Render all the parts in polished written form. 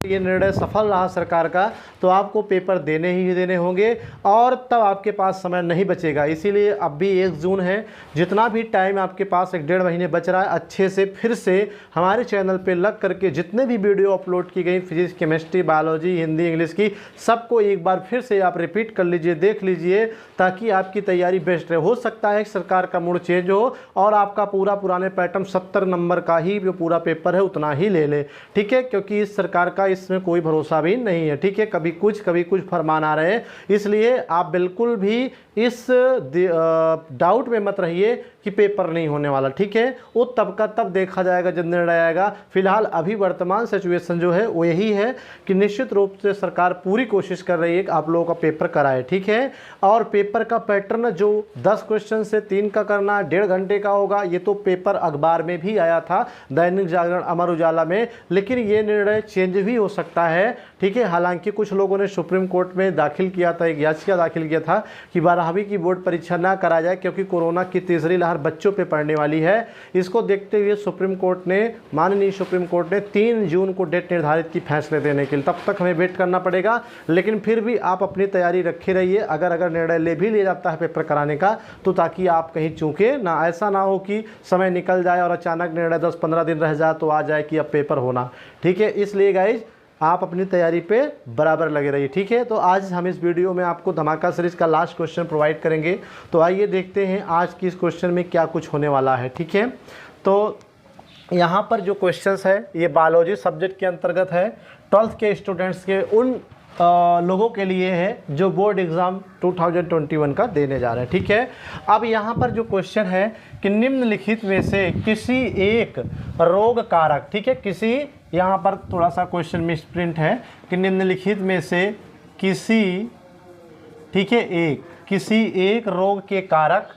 ये निर्णय सफल रहा सरकार का तो आपको पेपर देने ही देने होंगे और तब आपके पास समय नहीं बचेगा। इसीलिए अब भी 1 जून है, जितना भी टाइम आपके पास 1-1.5 महीने बच रहा है, अच्छे से फिर से हमारे चैनल पे लग करके जितने भी वीडियो अपलोड की गई physics, chemistry, biology, Hindi, English की, सबको एक बार फिर से आप रिपीट कर लीजिए, देख लीजिए, ताकि आपकी तैयारी बेस्ट रहे। हो सकता है सरकार का मूड चेंज हो और आपका पूरा पुराने पैटर्न 70 नंबर का ही जो पूरा पेपर है उतना ही ले ले, ठीक है, क्योंकि इस सरकार का इसमें कोई भरोसा भी नहीं है, ठीक है, कभी कुछ फरमान आ रहे हैं। इसलिए आप बिल्कुल भी इस डाउट में मत रहिए कि पेपर नहीं होने वाला, ठीक है, वो तब का तब देखा जाएगा जब निर्णय आएगा। फिलहाल अभी वर्तमान सिचुएशन जो है वो यही है कि निश्चित रूप से सरकार पूरी कोशिश कर रही है कि आप लोगों का पेपर कराए, ठीक है। और पेपर का पैटर्न जो 10 क्वेश्चन से 3 का करना 1.5 घंटे का होगा, ये तो पेपर अखबार में भी आया था, दैनिक जागरण, अमर उजाला में, लेकिन ये निर्णय चेंज भी हो सकता है, ठीक है। हालांकि कुछ लोगों ने सुप्रीम कोर्ट में दाखिल किया था, एक याचिका दाखिल किया था कि 12वीं की बोर्ड परीक्षा ना करा जाए क्योंकि कोरोना की तीसरी लहर बच्चों पे पड़ने वाली है। इसको देखते हुए सुप्रीम कोर्ट ने, माननीय सुप्रीम कोर्ट ने 3 जून को डेट निर्धारित की फैसले देने के लिए। तब तक हमें वेट करना पड़ेगा, लेकिन फिर भी आप अपनी तैयारी रखे रहिए। अगर निर्णय ले भी लिया जाता है पेपर कराने का तो ताकि आप कहीं चूके ना, ऐसा ना हो कि समय निकल जाए और अचानक निर्णय 10-15 दिन रह जाए तो आ जाए कि अब पेपर होना, ठीक है। इसलिए गाइज आप अपनी तैयारी पे बराबर लगे रहिए, ठीक है। तो आज हम इस वीडियो में आपको धमाका सीरीज का लास्ट क्वेश्चन प्रोवाइड करेंगे। तो आइए देखते हैं आज की इस क्वेश्चन में क्या कुछ होने वाला है, ठीक है। तो यहाँ पर जो क्वेश्चंस है ये बायोलॉजी सब्जेक्ट के अंतर्गत है, 12th के स्टूडेंट्स के उन लोगों के लिए है जो बोर्ड एग्ज़ाम 2021 का देने जा रहे हैं, ठीक है। अब यहाँ पर जो क्वेश्चन है कि निम्नलिखित में से किसी एक रोग कारक, ठीक है, किसी, यहाँ पर थोड़ा सा क्वेश्चन मिसप्रिंट है कि निम्नलिखित में से किसी, ठीक है, किसी एक रोग के कारक,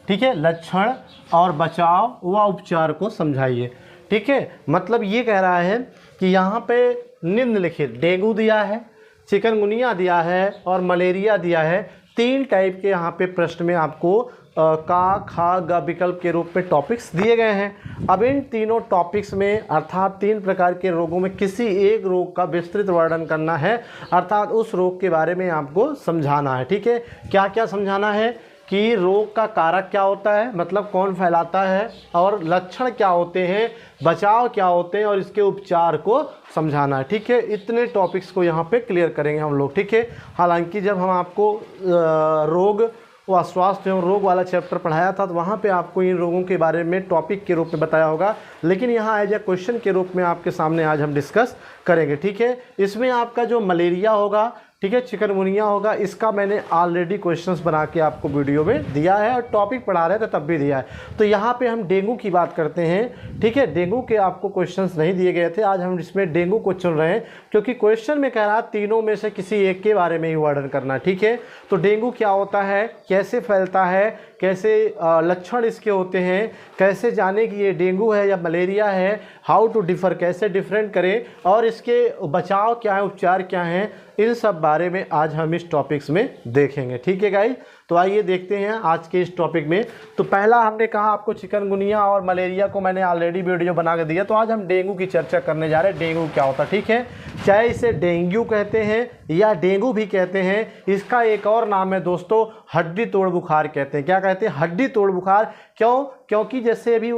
ठीक है, लक्षण और बचाव व उपचार को समझाइए, ठीक है। मतलब ये कह रहा है कि यहाँ पे निम्नलिखित डेंगू दिया है, चिकनगुनिया दिया है और मलेरिया दिया है। 3 टाइप के यहाँ पे प्रश्न में आपको का, खा, ग विकल्प के रूप में टॉपिक्स दिए गए हैं। अब इन तीनों टॉपिक्स में अर्थात 3 प्रकार के रोगों में किसी एक रोग का विस्तृत वर्णन करना है, अर्थात उस रोग के बारे में आपको समझाना है, ठीक है। क्या क्या समझाना है कि रोग का कारक क्या होता है, मतलब कौन फैलाता है, और लक्षण क्या होते हैं, बचाव क्या होते हैं, और इसके उपचार को समझाना है, ठीक है। इतने टॉपिक्स को यहाँ पे क्लियर करेंगे हम लोग, ठीक है। हालांकि जब हम आपको रोग व स्वास्थ्य एवं रोग वाला चैप्टर पढ़ाया था तो वहाँ पे आपको इन रोगों के बारे में टॉपिक के रूप में बताया होगा, लेकिन यहाँ एज ए क्वेश्चन के रूप में आपके सामने आज हम डिस्कस करेंगे, ठीक है। इसमें आपका जो मलेरिया होगा, ठीक है, चिकनगुनिया होगा, इसका मैंने ऑलरेडी क्वेश्चंस बना के आपको वीडियो में दिया है और टॉपिक पढ़ा रहे थे तब भी दिया है। तो यहाँ पे हम डेंगू की बात करते हैं, ठीक है। डेंगू के आपको क्वेश्चंस नहीं दिए गए थे, आज हम इसमें डेंगू को चुन रहे हैं क्योंकि क्वेश्चन में कह रहा तीनों में से किसी एक के बारे में ही वर्णन करना, ठीक है। तो डेंगू क्या होता है, कैसे फैलता है, कैसे लक्षण इसके होते हैं, कैसे जाने कि ये डेंगू है या मलेरिया है, हाउ टू डिफर, कैसे डिफरेंट करें, और इसके बचाव क्या है, उपचार क्या हैं, इन सब बारे में आज हम इस टॉपिक्स में देखेंगे, ठीक है गाइस। तो आइए देखते हैं आज के इस टॉपिक में। तो पहला हमने कहा आपको चिकनगुनिया और मलेरिया को मैंने ऑलरेडी वीडियो बना के दिया, तो आज हम डेंगू की चर्चा करने जा रहे हैं। डेंगू क्या होता है, ठीक है, चाहे इसे डेंगू कहते हैं या डेंगू भी कहते हैं, इसका एक और नाम है दोस्तों, हड्डी तोड़ बुखार कहते हैं। क्या कहते हैं, हड्डी तोड़ बुखार। क्यों, क्योंकि जैसे अभी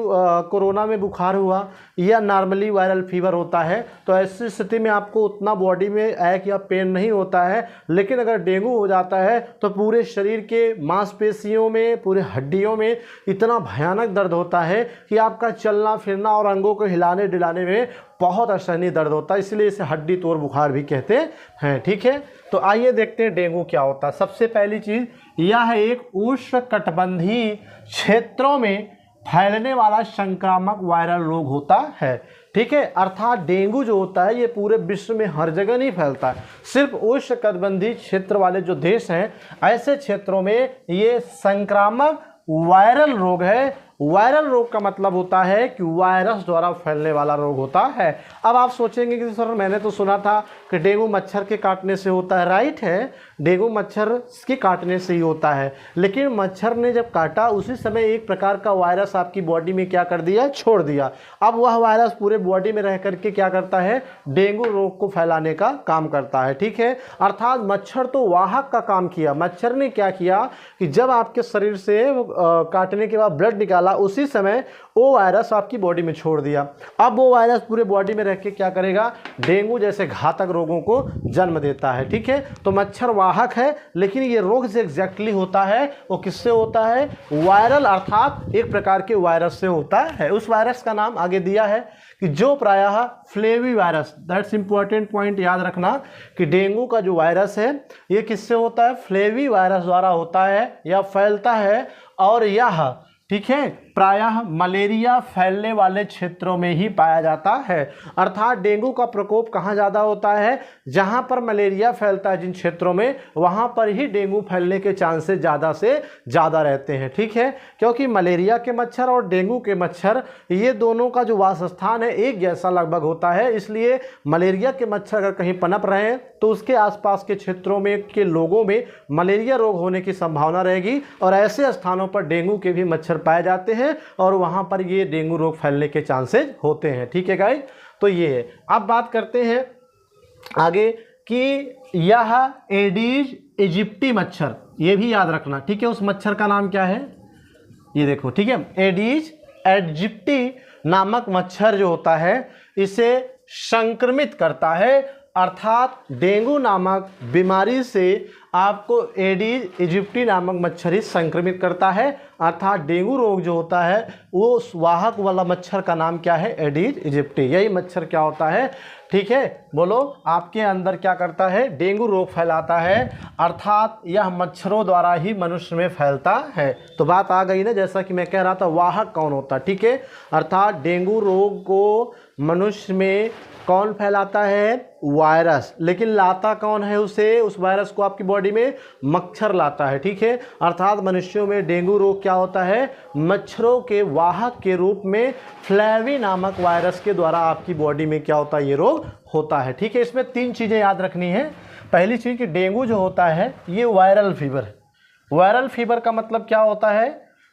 कोरोना में बुखार हुआ या नॉर्मली वायरल फीवर होता है तो ऐसी स्थिति में आपको उतना बॉडी में एक या पेन नहीं होता है, लेकिन अगर डेंगू हो जाता है तो पूरे शरीर के मांसपेशियों में, पूरे हड्डियों में इतना भयानक दर्द होता है कि आपका चलना फिरना और अंगों को हिलाने डिलाने में बहुत असहनीय दर्द होता है, इसलिए इसे हड्डी तोड़ बुखार भी कहते हैं, ठीक है। तो आइए देखते हैं डेंगू क्या होता है। सबसे पहली चीज़, यह एक उष्णकटिबंधीय क्षेत्रों में फैलने वाला संक्रामक वायरल रोग होता है, ठीक है। अर्थात डेंगू जो होता है ये पूरे विश्व में हर जगह नहीं फैलता है, सिर्फ उष्णकटिबंधीय क्षेत्र वाले जो देश हैं ऐसे क्षेत्रों में ये संक्रामक वायरल रोग है वायरल रोग का मतलब होता है कि वायरस द्वारा फैलने वाला रोग होता है। अब आप सोचेंगे कि सर मैंने तो सुना था कि डेंगू मच्छर के काटने से होता है। राइट है, डेंगू मच्छर के काटने से ही होता है, लेकिन मच्छर ने जब काटा उसी समय एक प्रकार का वायरस आपकी बॉडी में क्या कर दिया, छोड़ दिया। अब वह वायरस पूरे बॉडी में रह करके क्या करता है, डेंगू रोग को फैलाने का काम करता है। ठीक है, अर्थात मच्छर तो वाहक का काम किया। मच्छर ने क्या किया कि जब आपके शरीर से काटने के बाद ब्लड निकाला उसी समय वो वायरस आपकी बॉडी में छोड़ दिया। अब वो वायरस पूरे बॉडी में रह के क्या करेगा, डेंगू जैसे घातक रोगों को जन्म देता है। ठीक है, तो मच्छर वाहक है, लेकिन ये रोग जो एग्जैक्टली होता है वो किससे होता है, वायरल अर्थात एक प्रकार के वायरस से होता है। उस वायरस का नाम आगे दिया है कि जो प्रायः flavi virus, that's important point याद रखना कि डेंगू का जो वायरस है ये किससे होता है, फ्लेवी वायरस द्वारा होता है या फैलता है। और यह ठीक है प्रायः मलेरिया फैलने वाले क्षेत्रों में ही पाया जाता है। अर्थात डेंगू का प्रकोप कहाँ ज़्यादा होता है, जहाँ पर मलेरिया फैलता है जिन क्षेत्रों में, वहाँ पर ही डेंगू फैलने के चांसेस ज़्यादा से ज़्यादा रहते हैं। ठीक है, क्योंकि मलेरिया के मच्छर और डेंगू के मच्छर ये दोनों का जो वासस्थान है एक जैसा लगभग होता है, इसलिए मलेरिया के मच्छर अगर कहीं पनप रहे हैं तो उसके आसपास के क्षेत्रों में के लोगों में मलेरिया रोग होने की संभावना रहेगी और ऐसे स्थानों पर डेंगू के भी मच्छर पाए जाते हैं और वहां पर ये डेंगू रोग फैलने के चांसेस होते हैं। ठीक है गाइस, तो ये है। अब बात करते हैं आगे कि यह एडीज इजिप्टी मच्छर, ये भी याद रखना। ठीक है, उस मच्छर का नाम क्या है, ये देखो। ठीक है, एडीज इजिप्टी नामक मच्छर जो होता है इसे संक्रमित करता है, अर्थात डेंगू नामक बीमारी से आपको एडीज इजिप्टी नामक मच्छर ही संक्रमित करता है। अर्थात डेंगू रोग जो होता है वो वाहक वाला मच्छर का नाम क्या है, एडीज इजिप्टी। यही मच्छर क्या होता है, ठीक है, बोलो, आपके अंदर क्या करता है, डेंगू रोग फैलाता है। अर्थात यह मच्छरों द्वारा ही मनुष्य में फैलता है। तो बात आ गई ना, जैसा कि मैं कह रहा था वाहक कौन होता है। ठीक है, अर्थात डेंगू रोग को मनुष्य में कौन फैलाता है, वायरस, लेकिन लाता कौन है उसे, उस वायरस को आपकी बॉडी में मच्छर लाता है। ठीक है, अर्थात मनुष्यों में डेंगू रोग क्या होता है, मच्छरों के वाहक के रूप में फ्लेवी नामक वायरस के द्वारा आपकी बॉडी में क्या होता है, ये रोग होता है। ठीक है, इसमें 3 चीज़ें याद रखनी है। पहली चीज़ कि डेंगू जो होता है ये वायरल फीवर है। वायरल फीवर का मतलब क्या होता है,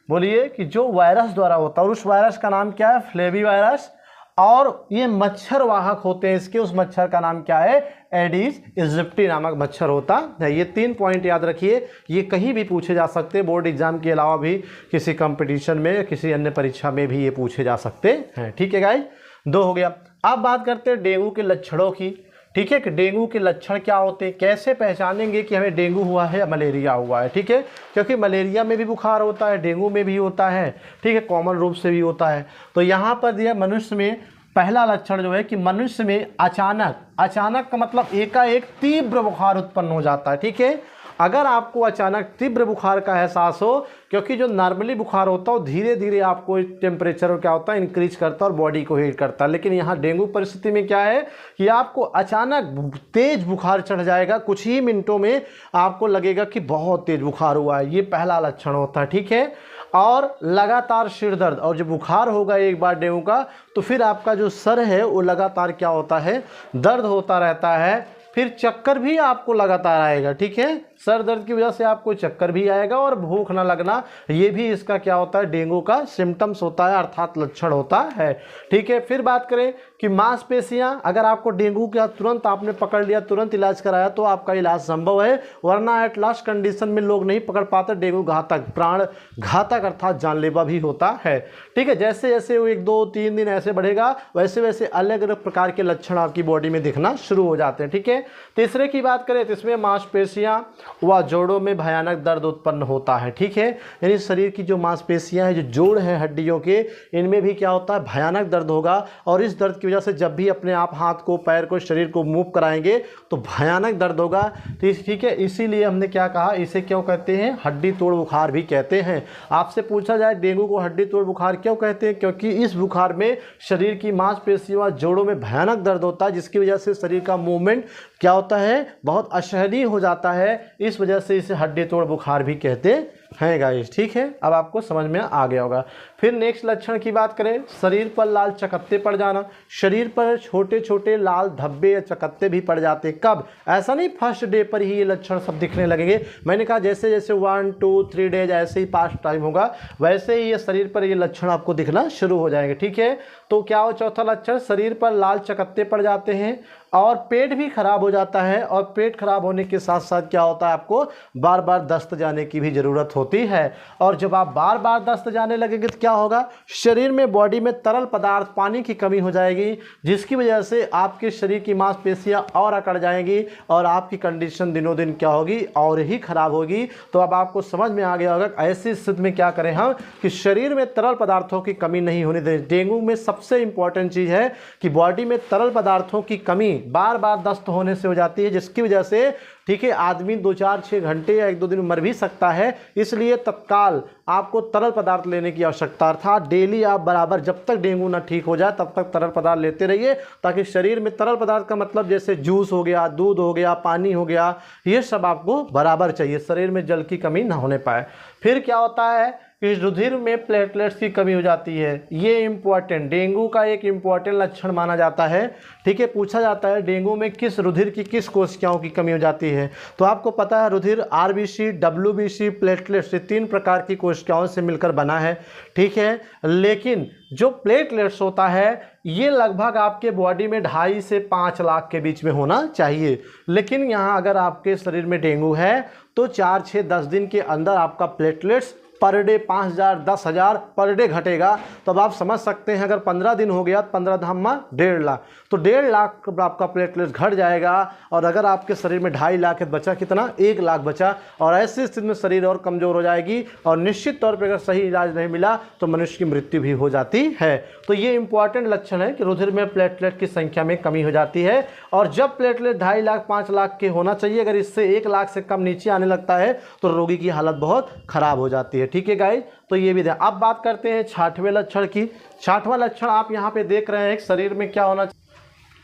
बोलिए, कि जो वायरस द्वारा होता है, और उस वायरस का नाम क्या है, फ्लेवी वायरस, और ये मच्छर वाहक होते हैं इसके, उस मच्छर का नाम क्या है, एडीज इजिप्टी नामक मच्छर होता है। ये 3 पॉइंट याद रखिए, ये कहीं भी पूछे जा सकते हैं, बोर्ड एग्जाम के अलावा भी किसी कंपटीशन में, किसी अन्य परीक्षा में भी ये पूछे जा सकते हैं। ठीक है गाइस, 2 हो गया। अब बात करते हैं डेंगू के लक्षणों की। ठीक है, कि डेंगू के लक्षण क्या होते हैं, कैसे पहचानेंगे कि हमें डेंगू हुआ है या मलेरिया हुआ है। ठीक है, क्योंकि मलेरिया में भी बुखार होता है, डेंगू में भी होता है। ठीक है, कॉमन रूप से भी होता है। तो यहाँ पर दिया मनुष्य में पहला लक्षण जो है कि मनुष्य में अचानक का मतलब एकाएक तीव्र बुखार उत्पन्न हो जाता है। ठीक है, अगर आपको अचानक तीव्र बुखार का एहसास हो, क्योंकि जो नॉर्मली बुखार होता है वो धीरे धीरे आपको टेम्परेचर क्या होता है, इंक्रीज करता है और बॉडी को हीट करता है, लेकिन यहाँ डेंगू परिस्थिति में क्या है कि आपको अचानक तेज बुखार चढ़ जाएगा, कुछ ही मिनटों में आपको लगेगा कि बहुत तेज बुखार हुआ है, ये पहला लक्षण होता है। ठीक है, और लगातार सिर दर्द, और जब बुखार होगा एक बार डेंगू का तो फिर आपका जो सर है वो लगातार क्या होता है, दर्द होता रहता है। फिर चक्कर भी आपको लगातार आएगा। ठीक है, सर दर्द की वजह से आपको चक्कर भी आएगा और भूख ना लगना, ये भी इसका क्या होता है, डेंगू का सिम्टम्स होता है, अर्थात लक्षण होता है। ठीक है, फिर बात करें कि मांसपेशियां, अगर आपको डेंगू का तुरंत आपने पकड़ लिया, तुरंत इलाज कराया तो आपका इलाज संभव है, वरना एट लास्ट कंडीशन में लोग नहीं पकड़ पाते। डेंगू घातक, प्राण घातक अर्थात जानलेवा भी होता है। ठीक है, जैसे जैसे वो 1, 2, 3 दिन ऐसे बढ़ेगा वैसे वैसे अलग अलग प्रकार के लक्षण आपकी बॉडी में दिखना शुरू हो जाते हैं। ठीक है, तीसरे की बात करें तो इसमें मांसपेशियां व जोड़ों में भयानक दर्द उत्पन्न होता है। ठीक है, यानी शरीर की जो मांसपेशियां हैं, जो जोड़ हैं हड्डियों के, इनमें भी क्या होता है, भयानक दर्द होगा, और इस दर्द की वजह से जब भी अपने आप हाथ को, पैर को, शरीर को मूव कराएंगे तो भयानक दर्द होगा। तो ठीक है, इसीलिए हमने क्या कहा, इसे क्यों कहते हैं, हड्डी तोड़ बुखार भी कहते हैं। आपसे पूछा जाए डेंगू को हड्डी तोड़ बुखार क्यों कहते हैं, क्योंकि इस बुखार में शरीर की मांसपेशियों व जोड़ों में भयानक दर्द होता है, जिसकी वजह से शरीर का मूवमेंट क्या होता है, बहुत असहनीय हो जाता है। इस वजह से इसे हड्डी तोड़ बुखार भी कहते हैं गाइस, ठीक है। अब आपको समझ में आ गया होगा। फिर नेक्स्ट लक्षण की बात करें, शरीर पर लाल चकत्ते पड़ जाना। शरीर पर छोटे छोटे लाल धब्बे या चकत्ते भी पड़ जाते। कब? ऐसा नहीं फर्स्ट डे पर ही ये लक्षण सब दिखने लगेंगे। मैंने कहा जैसे जैसे 1 2 3 डेज ऐसे ही पास टाइम होगा वैसे ही ये शरीर पर ये लक्षण आपको दिखना शुरू हो जाएंगे, ठीक है। तो क्या हो चौथा लक्षण, शरीर पर लाल चकत्ते पड़ जाते हैं और पेट भी खराब हो जाता है। और पेट खराब होने के साथ साथ क्या होता है, आपको बार बार दस्त जाने की भी ज़रूरत होती है। और जब आप बार बार दस्त जाने लगेंगे तो क्या होगा, शरीर में बॉडी में तरल पदार्थ पानी की कमी हो जाएगी, जिसकी वजह से आपके शरीर की मांसपेशियां और अकड़ जाएंगी और आपकी कंडीशन दिनों दिन क्या होगी, और ही खराब होगी। तो अब आपको समझ में आ गया होगा ऐसी स्थिति में क्या करें हम कि शरीर में तरल पदार्थों की कमी नहीं होने दें। डेंगू में सबसे इंपॉर्टेंट चीज़ है कि बॉडी में तरल पदार्थों की कमी बार बार दस्त होने से हो जाती है, जिसकी वजह से ठीक है आदमी 2 4 6 घंटे या 1 2 दिन मर भी सकता है। इसलिए तत्काल आपको तरल पदार्थ लेने की आवश्यकता, अर्थात डेली आप बराबर जब तक डेंगू ना ठीक हो जाए तब तक तरल पदार्थ लेते रहिए, ताकि शरीर में तरल पदार्थ का मतलब जैसे जूस हो गया, दूध हो गया, पानी हो गया, ये सब आपको बराबर चाहिए, शरीर में जल की कमी ना होने पाए। फिर क्या होता है कि रुधिर में प्लेटलेट्स की कमी हो जाती है। ये इंपॉर्टेंट, डेंगू का एक इंपॉर्टेंट लक्षण माना जाता है, ठीक है। पूछा जाता है डेंगू में किस रुधिर की किस कोशिकाओं की कमी हो जाती है। तो आपको पता है रुधिर आरबीसी, डब्ल्यूबीसी, प्लेटलेट्स, ये 3 प्रकार की कोशिकाओं से मिलकर बना है, ठीक है। लेकिन जो प्लेटलेट्स होता है ये लगभग आपके बॉडी में 2.5 से 5 लाख के बीच में होना चाहिए। लेकिन यहाँ अगर आपके शरीर में डेंगू है तो 4 6 10 दिन के अंदर आपका platelets per day 5000 10,000 per day घटेगा। तो अब आप समझ सकते हैं अगर 15 दिन हो गया 15 धामा 1.5 लाख, तो 1.5 लाख आपका प्लेटलेट्स घट जाएगा। और अगर आपके शरीर में 2.5 लाख है, बचा कितना, 1 लाख बचा। और ऐसी स्थिति में शरीर और कमज़ोर हो जाएगी और निश्चित तौर पर अगर सही इलाज नहीं मिला तो मनुष्य की मृत्यु भी हो जाती है। तो ये इंपॉर्टेंट लक्षण है कि रुधिर में प्लेटलेट की संख्या में कमी हो जाती है। और जब प्लेटलेट 2.5 लाख 5 लाख के होना चाहिए, अगर इससे 1 लाख से कम नीचे आने लगता है तो रोगी की हालत बहुत खराब हो जाती है, ठीक है गाइस। तो ये भी अब बात करते हैं 6ठवें लक्षण की। 6वां लक्षण आप यहाँ पे देख रहे हैं शरीर में क्या होना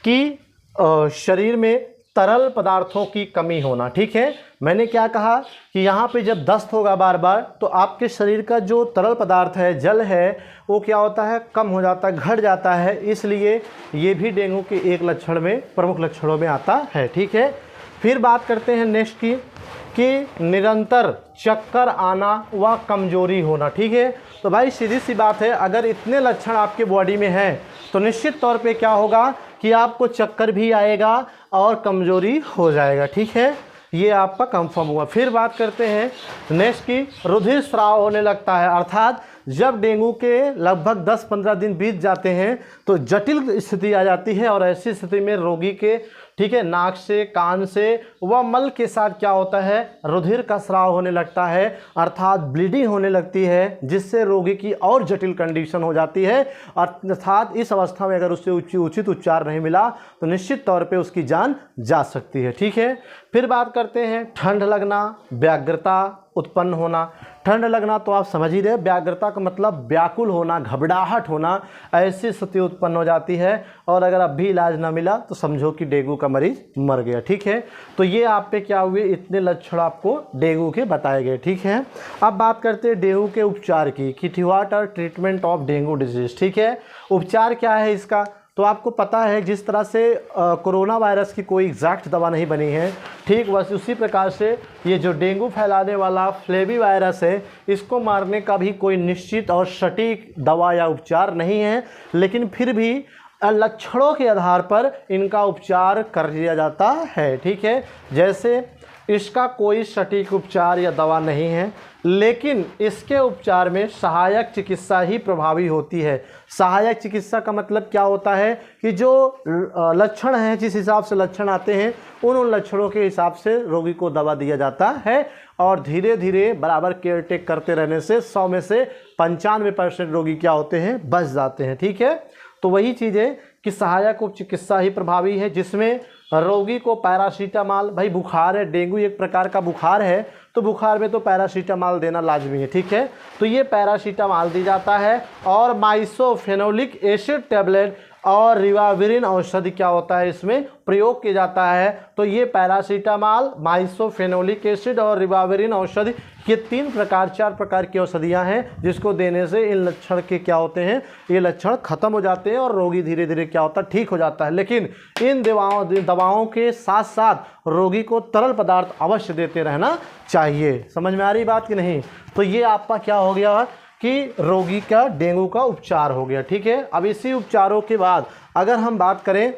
कि शरीर में तरल पदार्थों की कमी होना, ठीक है। मैंने क्या कहा कि यहाँ पे जब दस्त होगा बार बार तो आपके शरीर का जो तरल पदार्थ है, जल है, वो क्या होता है, कम हो जाता है, घट जाता है। इसलिए ये भी डेंगू के एक लक्षण में, प्रमुख लक्षणों में आता है, ठीक है। फिर बात करते हैं नेक्स्ट की कि निरंतर चक्कर आना व कमजोरी होना, ठीक है। तो भाई सीधी सी बात है, अगर इतने लक्षण आपके बॉडी में हैं तो निश्चित तौर पे क्या होगा कि आपको चक्कर भी आएगा और कमजोरी हो जाएगा, ठीक है। ये आपका कंफर्म हुआ। फिर बात करते हैं नेक्स्ट की, रुधिर स्राव होने लगता है, अर्थात जब डेंगू के लगभग 10-15 दिन बीत जाते हैं तो जटिल स्थिति आ जाती है। और ऐसी स्थिति में रोगी के, ठीक है, नाक से, कान से व मल के साथ क्या होता है, रुधिर का स्राव होने लगता है, अर्थात ब्लीडिंग होने लगती है, जिससे रोगी की और जटिल कंडीशन हो जाती है। अर्थात इस अवस्था में अगर उससे उचित उपचार नहीं मिला तो निश्चित तौर पे उसकी जान जा सकती है, ठीक है। फिर बात करते हैं ठंड लगना, व्यग्रता उत्पन्न होना। ठंड लगना तो आप समझ ही रहे, व्यग्रता का मतलब व्याकुल होना, घबराहट होना, ऐसी स्थिति उत्पन्न हो जाती है। और अगर अब भी इलाज ना मिला तो समझो कि डेंगू का मरीज मर गया, ठीक है। तो ये आप पे क्या हुए, इतने लक्षण आपको डेंगू के बताए गए, ठीक है। अब बात करते हैं डेंगू के उपचार की कि what are treatment of dengue disease, ठीक है। उपचार क्या है इसका, तो आपको पता है जिस तरह से कोरोना वायरस की कोई एग्जैक्ट दवा नहीं बनी है, ठीक वैसे उसी प्रकार से ये जो डेंगू फैलाने वाला फ्लेवी वायरस है, इसको मारने का भी कोई निश्चित और सटीक दवा या उपचार नहीं है। लेकिन फिर भी लक्षणों के आधार पर इनका उपचार कर दिया जाता है, ठीक है। जैसे इसका कोई सटीक उपचार या दवा नहीं है, लेकिन इसके उपचार में सहायक चिकित्सा ही प्रभावी होती है। सहायक चिकित्सा का मतलब क्या होता है कि जो लक्षण हैं, जिस हिसाब से लक्षण आते हैं उन लक्षणों के हिसाब से रोगी को दवा दिया जाता है। और धीरे धीरे बराबर केयर टेक करते रहने से 100 में से 95% रोगी क्या होते हैं, बच जाते हैं, ठीक है। तो वही चीज़ है कि सहायक उप चिकित्सा ही प्रभावी है, जिसमें रोगी को पैरासीटामॉल, भाई बुखार है, डेंगू एक प्रकार का बुखार है तो बुखार में तो पैरासीटामॉल देना लाजमी है, ठीक है। तो ये पैरासीटामॉल दी जाता है और माइसोफेनोलिक एसिड टैबलेट और रिबाविरिन औषधि क्या होता है इसमें प्रयोग किया जाता है। तो ये पैरासीटामॉल, माइसोफेनोलिक एसिड और रिबाविरिन औषधि, ये 4 प्रकार की औषधियाँ हैं जिसको देने से इन लक्षण के क्या होते हैं, ये लक्षण खत्म हो जाते हैं और रोगी धीरे धीरे क्या होता है, ठीक हो जाता है। लेकिन इन दवाओं के साथ साथ रोगी को तरल पदार्थ अवश्य देते रहना चाहिए। समझ में आ रही बात कि नहीं? तो ये आपका क्या हो गया कि रोगी का डेंगू का उपचार हो गया। ठीक है, अब इसी उपचारों के बाद अगर हम बात करें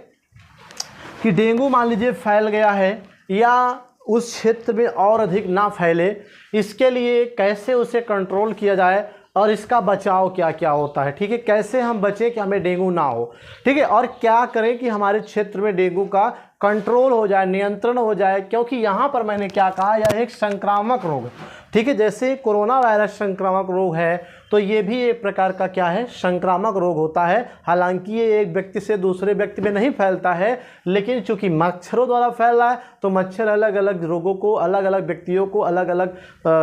कि डेंगू मान लीजिए फैल गया है या उस क्षेत्र में और अधिक ना फैले, इसके लिए कैसे उसे कंट्रोल किया जाए और इसका बचाव क्या क्या होता है। ठीक है, कैसे हम बचें कि हमें डेंगू ना हो। ठीक है, और क्या करें कि हमारे क्षेत्र में डेंगू का कंट्रोल हो जाए, नियंत्रण हो जाए, क्योंकि यहाँ पर मैंने क्या कहा, यह एक संक्रामक रोग है। ठीक है, जैसे कोरोना वायरस संक्रामक रोग है तो ये भी एक प्रकार का क्या है, संक्रामक रोग होता है। हालांकि ये एक व्यक्ति से दूसरे व्यक्ति में नहीं फैलता है, लेकिन चूंकि मच्छरों द्वारा फैल रहा है तो मच्छर अलग अलग रोगों को, अलग अलग व्यक्तियों को अलग अलग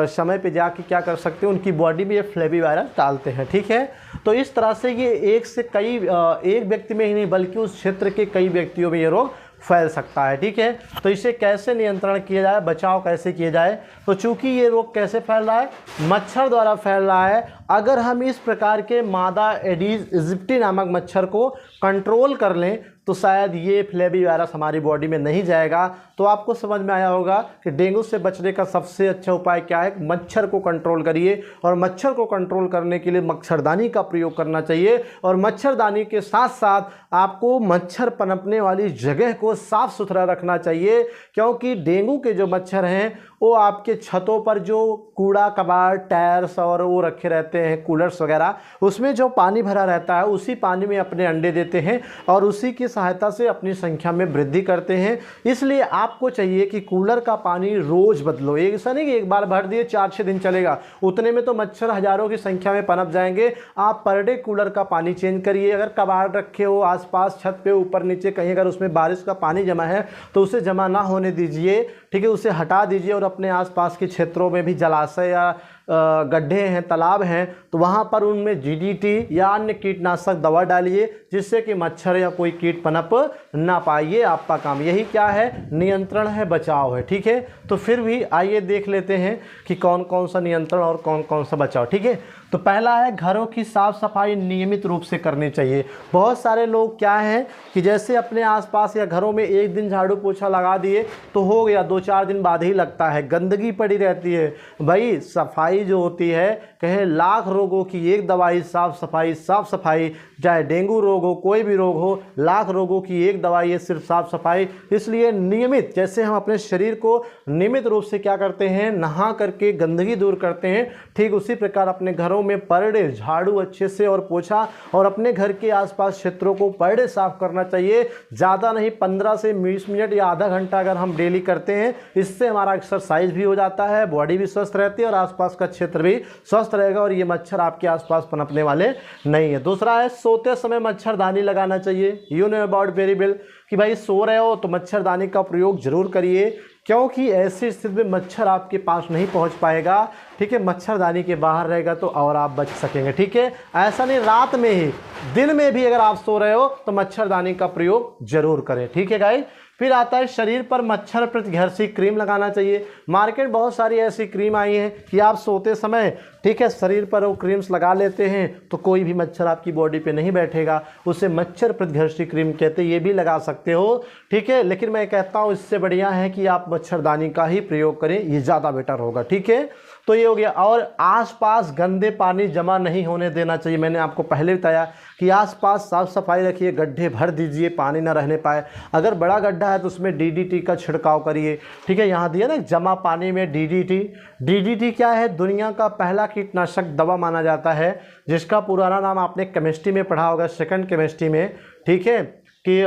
समय पे जाके क्या कर सकते हैं, उनकी बॉडी में ये फ्लेवी वायरस डालते हैं। ठीक है, तो इस तरह से ये एक व्यक्ति में ही नहीं बल्कि उस क्षेत्र के कई व्यक्तियों में ये रोग फैल सकता है। ठीक है, तो इसे कैसे नियंत्रण किया जाए, बचाव कैसे किया जाए। तो चूंकि ये रोग कैसे फैल रहा है, मच्छर द्वारा फैल रहा है। अगर हम इस प्रकार के मादा एडीज इजिप्टी नामक मच्छर को कंट्रोल कर लें तो शायद ये फ्लेवी वायरस हमारी बॉडी में नहीं जाएगा। तो आपको समझ में आया होगा कि डेंगू से बचने का सबसे अच्छा उपाय क्या है, मच्छर को कंट्रोल करिए। और मच्छर को कंट्रोल करने के लिए मच्छरदानी का प्रयोग करना चाहिए। और मच्छरदानी के साथ साथ आपको मच्छर पनपने वाली जगह को साफ सुथरा रखना चाहिए, क्योंकि डेंगू के जो मच्छर हैं वो आपके छतों पर जो कूड़ा कबाड़, टायर्स और वो रखे रहते हैं, कूलर्स वगैरह, उसमें जो पानी भरा रहता है उसी पानी में अपने अंडे देते हैं और उसी की सहायता से अपनी संख्या में वृद्धि करते हैं। इसलिए आपको चाहिए कि कूलर का पानी रोज़ बदलो। ऐसा नहीं कि एक बार भर दिए 4-6 दिन चलेगा, उतने में तो मच्छर हज़ारों की संख्या में पनप जाएंगे। आप पर डे कूलर का पानी चेंज करिए। अगर कबाड़ रखे हो आसपास, छत पे, ऊपर नीचे कहीं अगर उसमें बारिश का पानी जमा है तो उसे जमा ना होने दीजिए। ठीक है, उसे हटा दीजिए और अपने आसपास के क्षेत्रों में भी जलाशय या गड्ढे हैं, तालाब हैं, तो वहाँ पर उनमें DDT या अन्य कीटनाशक दवा डालिए जिससे कि मच्छर या कोई कीट पनप ना पाए। ये आपका काम, यही क्या है, नियंत्रण है, बचाव है। ठीक है, तो फिर भी आइए देख लेते हैं कि कौन कौन सा नियंत्रण और कौन कौन सा बचाव। ठीक है, तो पहला है घरों की साफ सफाई नियमित रूप से करनी चाहिए। बहुत सारे लोग क्या हैं कि जैसे अपने आसपास या घरों में एक दिन झाड़ू पोछा लगा दिए तो हो गया, 2-4 दिन बाद ही लगता है, गंदगी पड़ी रहती है। भाई सफाई जो होती है, कहे लाख रोगों की एक दवाई साफ सफाई। साफ सफाई, चाहे डेंगू रोग हो, कोई भी रोग हो, लाख रोगों की एक दवाई है सिर्फ साफ सफाई। इसलिए नियमित, जैसे हम अपने शरीर को नियमित रूप से क्या करते हैं, नहा करके गंदगी दूर करते हैं, ठीक उसी प्रकार अपने घरों में पर डे झाड़ू अच्छे से और पोछा और अपने घर के आसपास क्षेत्रों को पर डे साफ करना चाहिए। ज़्यादा नहीं, 15 से 20 मिनट या आधा घंटा अगर हम डेली करते हैं, इससे हमारा एक्सरसाइज भी हो जाता है, बॉडी भी स्वस्थ रहती है और आसपास का क्षेत्र भी स्वस्थ रहेगा और ये मच्छर आपके आसपास पनपने वाले नहीं है। दूसरा है सोते समय मच्छरदानी लगाना चाहिए। You know about very well कि भाई सो रहे हो तो मच्छरदानी का प्रयोग जरूर करिए, क्योंकि ऐसी स्थिति में मच्छर आपके पास नहीं पहुंच पाएगा। ठीक है, मच्छरदानी के बाहर रहेगा तो और आप बच सकेंगे। ठीक है, ऐसा नहीं रात में ही, दिन में भी अगर आप सो रहे हो तो मच्छरदानी का प्रयोग जरूर करें। ठीक है गाइस, फिर आता है शरीर पर मच्छर प्रतिघर्षी क्रीम लगाना चाहिए। मार्केट बहुत सारी ऐसी क्रीम आई हैं कि आप सोते समय, ठीक है, शरीर पर वो क्रीम्स लगा लेते हैं तो कोई भी मच्छर आपकी बॉडी पे नहीं बैठेगा, उसे मच्छर प्रतिघर्षी क्रीम कहते हैं, ये भी लगा सकते हो। ठीक है, लेकिन मैं कहता हूँ इससे बढ़िया है कि आप मच्छरदानी का ही प्रयोग करें, ये ज़्यादा बेटर होगा। ठीक है, तो ये हो गया। और आसपास गंदे पानी जमा नहीं होने देना चाहिए। मैंने आपको पहले बताया कि आसपास साफ सफाई रखिए, गड्ढे भर दीजिए, पानी ना रहने पाए। अगर बड़ा गड्ढा है तो उसमें DDT का छिड़काव करिए। ठीक है, यहाँ दिया ना जमा पानी में DDT क्या है, दुनिया का पहला कीटनाशक दवा माना जाता है, जिसका पुराना नाम आपने केमिस्ट्री में पढ़ा होगा, सेकंड केमिस्ट्री में। ठीक है, कि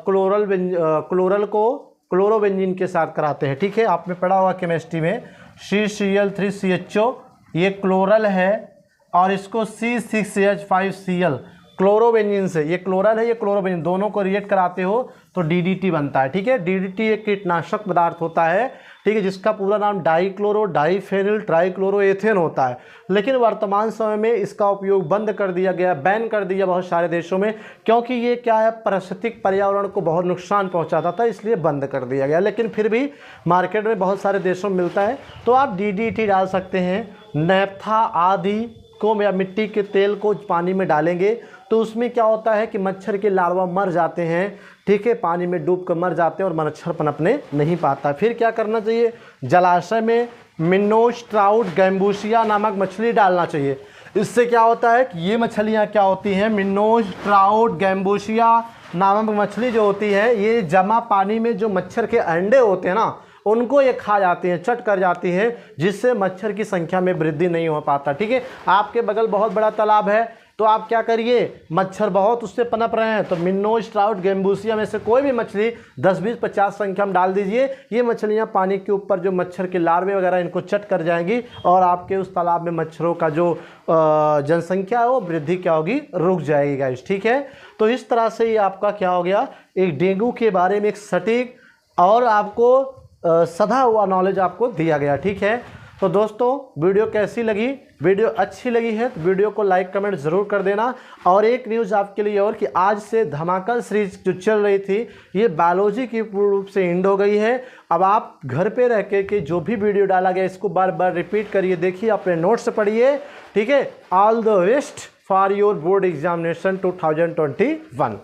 क्लोरल को क्लोरोबेंजीन के साथ कराते हैं। ठीक है, आपने पढ़ा होगा केमिस्ट्री में, CCl3CHO ये क्लोरल है और इसको C6H5Cl क्लोरोबेंजीन से, ये क्लोरल है, ये क्लोरोबेंजीन, दोनों को रिएक्ट कराते हो तो DDT बनता है। ठीक है, DDT एक कीटनाशक पदार्थ होता है। ठीक है, जिसका पूरा नाम डाइक्लोरो डाइफेनिल ट्राइक्लोरोएथेन होता है। लेकिन वर्तमान समय में इसका उपयोग बंद कर दिया गया, बैन कर दिया बहुत सारे देशों में, क्योंकि ये क्या है, पारिस्थितिक पर्यावरण को बहुत नुकसान पहुंचाता था, इसलिए बंद कर दिया गया। लेकिन फिर भी मार्केट में बहुत सारे देशों में मिलता है। तो आप DDT डाल सकते हैं, नैप्था आदि को या मिट्टी के तेल को पानी में डालेंगे तो उसमें क्या होता है कि मच्छर के लार्वा मर जाते हैं, ठीक है, पानी में डूब कर मर जाते हैं और मच्छर पनपने नहीं पाता। फिर क्या करना चाहिए, जलाशय में मिनोस ट्राउट गैम्बूसिया नामक मछली डालना चाहिए। इससे क्या होता है कि ये मछलियाँ क्या होती हैं, मिनोस ट्राउट गैम्बूसिया नामक मछली जो होती है, ये जमा पानी में जो मच्छर के अंडे होते हैं ना, उनको ये खा जाती हैं, चट कर जाती हैं, जिससे मच्छर की संख्या में वृद्धि नहीं हो पाता। ठीक है, आपके बगल बहुत बड़ा तालाब है तो आप क्या करिए, मच्छर बहुत उससे पनप रहे हैं तो मिनोस ट्राउट गैम्बूसिया में से कोई भी मछली 10, 20, 50 संख्या में डाल दीजिए। ये मछलियाँ पानी के ऊपर जो मच्छर के लार्वे वगैरह इनको चट कर जाएंगी और आपके उस तालाब में मच्छरों का जो जनसंख्या है वो वृद्धि क्या होगी, रुक जाएगी गाइस। ठीक है, तो इस तरह से ये आपका क्या हो गया, एक डेंगू के बारे में एक सटीक और आपको सधा हुआ नॉलेज आपको दिया गया। ठीक है, तो दोस्तों वीडियो कैसी लगी, वीडियो अच्छी लगी है तो वीडियो को लाइक कमेंट ज़रूर कर देना। और एक न्यूज़ आपके लिए और कि आज से धमाका सीरीज जो चल रही थी ये बायोलॉजी की पूर्ण रूप से एंड हो गई है। अब आप घर पे रह के जो भी वीडियो डाला गया इसको बार बार रिपीट करिए, देखिए, अपने नोट्स पढ़िए। ठीक है, all the best for your board examination 2021।